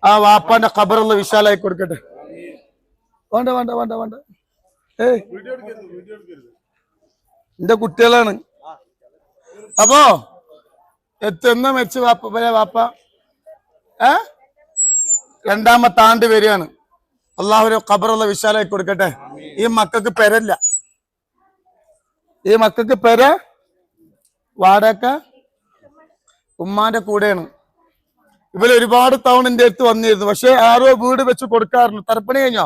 ആ വാപ്പാന്റെ ഖബറുള്ള വിശാലായി കൊടുക്കട്ടെ. വേണ്ട വേണ്ട വേണ്ട വേണ്ട. എന്റെ കുട്ടികളാണ്. അപ്പോ എത്തുന്ന മെച്ച് വാപ്പ രണ്ടാമത്തെ ആണ്ട് വരികയാണ്. അള്ളാഹു ഖബറുള്ള വിശാലായി കൊടുക്കട്ടെ. ഈ മക്കൾക്ക് പെരല്ല, ഈ മക്കൾക്ക് പെര വാടക ഉമ്മാന്റെ കൂടെയാണ്. ഇവര് ഒരുപാട് തവണ എന്റെ അടുത്ത് വന്നിരുന്നു. പക്ഷെ ആരോ വീട് വെച്ച് കൊടുക്കാറുണ്ട്. തറപ്പണി കഴിഞ്ഞോ?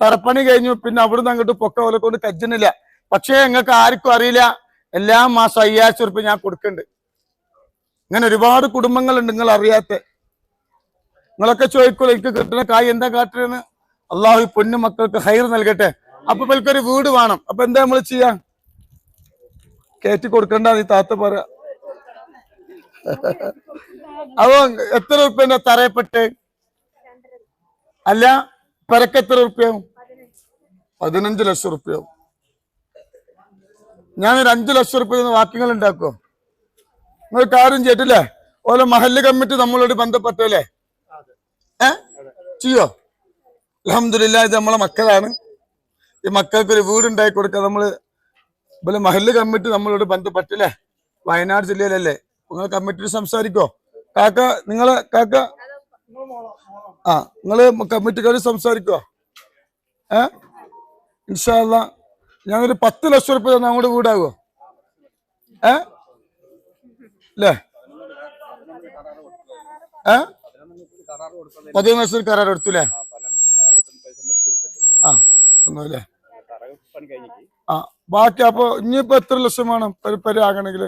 തറപ്പണി കഴിഞ്ഞു. പിന്നെ അവിടുന്ന് അങ്ങോട്ട് പൊക്ക പോലെ കൊണ്ട് കജ്ജുന്നില്ല. പക്ഷേ നിങ്ങൾക്ക് ആർക്കും അറിയില്ല, എല്ലാ മാസം 5000 ഉറുപ്പിക ഞാൻ കൊടുക്കുന്നുണ്ട്. ഇങ്ങനെ ഒരുപാട് കുടുംബങ്ങളുണ്ട് നിങ്ങൾ അറിയാത്ത. നിങ്ങളൊക്കെ ചോദിക്കുള്ളൂ എനിക്ക് കിട്ടുന്ന കായ് എന്താ കാട്ടുന്നത്. അള്ളാഹു പൊന്നു മക്കൾക്ക് ഹൈർ നൽകട്ടെ. അപ്പൊ ഇവൽക്കൊരു വീട് വേണം. അപ്പൊ എന്താ നമ്മൾ ചെയ്യാ? കയറ്റി കൊടുക്കണ്ട, നീ താത്ത പറയാ. അപ്പൊ എത്ര ഉറുപ്പ്യന്റെ തറയപ്പെട്ട്? അല്ല, പെരക്ക് എത്ര ഉറുപ്പ്യാവും? 15 ലക്ഷം ഉറുപ്പ്യാവും. ഞാനൊരു 5 ലക്ഷം ഉറുപ്പ്യ വാക്യങ്ങൾ ഉണ്ടാക്കുമോ? നിങ്ങൾ കാര്യം ചെയ്തിട്ടില്ലേ? ഓരോ മഹല്ല് കമ്മിറ്റി നമ്മളോട് ബന്ധപ്പെട്ടല്ലേ? ചെയ്യോ? അൽഹംദുലില്ലാഹ്, ഇത് നമ്മളെ മക്കളാണ്. ഈ മക്കൾക്ക് ഒരു വീടുണ്ടാക്കി കൊടുക്കാൻ നമ്മള് ഇവിടെ മഹല്ല് കമ്മിറ്റി നമ്മളോട് ബന്ധപ്പെട്ടില്ലേ? വയനാട് ജില്ലയിലല്ലേ? നിങ്ങൾ കമ്മിറ്റി സംസാരിക്കോ? കാക്ക നിങ്ങള് കാക്ക നിങ്ങള് കമ്മിറ്റിക്കാര് സംസാരിക്കോ? ഇൻഷാ അല്ലാഹ് ഞാനൊരു 10 ലക്ഷം ഉറുപ്പ്യ തന്നെ അങ്ങോട്ട് വീടാകുമോ? അല്ലേ? 11 ലക്ഷം കരാർ എടുത്തുല്ലേ? ഒന്നുമില്ലേ? ബാക്കി അപ്പൊ ഇനിയിപ്പോ എത്ര ലക്ഷം വേണം പെര ആകണമെങ്കിൽ?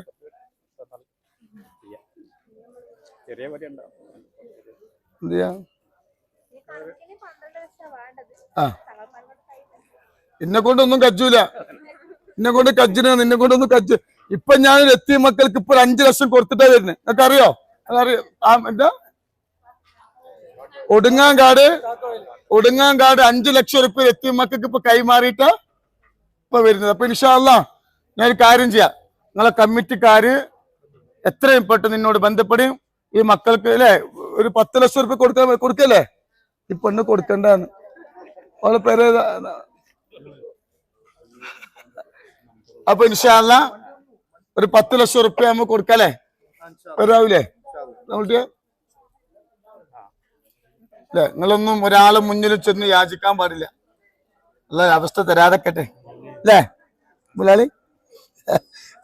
എന്ത് ചെയ്യാ? എന്നെ കൊണ്ടൊന്നും കജ്ജൂല. എന്നെ കൊണ്ട് കജ്ജിന, നിന്നെ കൊണ്ടൊന്നും കജ്ജു. ഇപ്പൊ ഞാൻ എത്തിയ മക്കൾക്ക് ഇപ്പൊ 5 ലക്ഷം കൊടുത്തിട്ടാ വരുന്നത്. നിങ്ങൾക്ക് അറിയോ? അതറിയോ? എന്താ ഒടുങ്ങാങ്കാട് 5 ലക്ഷം ഉറുപ്പ്യ എത്തിയ മക്കൾക്ക് ഇപ്പൊ കൈമാറിയിട്ടാ ഇപ്പൊ വരുന്നത്. അപ്പൊ ഇൻഷാ അല്ലാഹ് ഞാനൊരു കാര്യം ചെയ്യാം. നിങ്ങളെ കമ്മിറ്റിക്കാര് എത്രയും പെട്ടെന്ന് നിന്നോട് ബന്ധപ്പെടും. ഈ മക്കൾക്ക് അല്ലെ ഒരു 10 ലക്ഷം ഉറുപ്പ്യ കൊടുക്കല്ലേ? ഈ പെണ്ണ് കൊടുക്കണ്ടെന്ന് അവളെ പേര്. അപ്പൊ ഇൻഷാ അല്ലാഹ് ഒരു 10 ലക്ഷം ഉറുപ്പ്യ നമുക്ക് കൊടുക്കല്ലേ? വരാവൂലേ? നമ്മൾക്ക് അല്ലെ? നിങ്ങളൊന്നും ഒരാളെ മുന്നിൽ ചെന്ന് യാചിക്കാൻ പാടില്ല. ഉള്ള അവസ്ഥ തരാതെക്കട്ടെ അല്ലേ മുലാളി?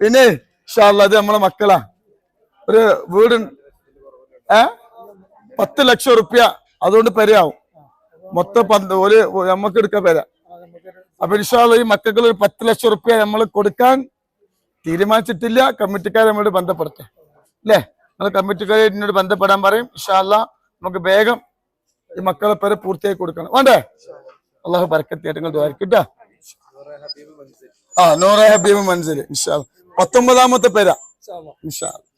പിന്നെ ഇൻഷാ അല്ലാഹ് അത് നമ്മളെ മക്കളാ. ഒരു വീട് 10 ലക്ഷം ഉറുപ്പ്യ അതുകൊണ്ട് പെരയാവും. മൊത്തം നമുക്ക് എടുക്കാൻ പെര. അപ്പൊ ഇൻഷാ അല്ലാഹ് ഈ മക്കൾക്ക് ഒരു 10 ലക്ഷം ഉറുപ്പ്യ നമ്മൾ കൊടുക്കാൻ തീരുമാനിച്ചിട്ടില്ല. കമ്മിറ്റിക്കാരെ നമ്മളോട് ബന്ധപ്പെടുത്തേ അല്ലേ? നിങ്ങൾ കമ്മിറ്റിക്കാരെ എന്നോട് ബന്ധപ്പെടാൻ പറയും. ഇൻഷാ അല്ലാഹ് നമുക്ക് വേഗം ഈ മക്കളെ പേരെ പൂർത്തിയാക്കി കൊടുക്കണം. വേണ്ടേ? അള്ളാഹു ബർക്കത്ത് നിങ്ങൾ ദ്വാരക്കിട്ടാ. നൂറ ഹബീബ് മൻസിൽ ഇൻഷാ അല്ലാഹ് 19ാമത്തെ പേരാ ഇൻഷാ അല്ലാഹ്.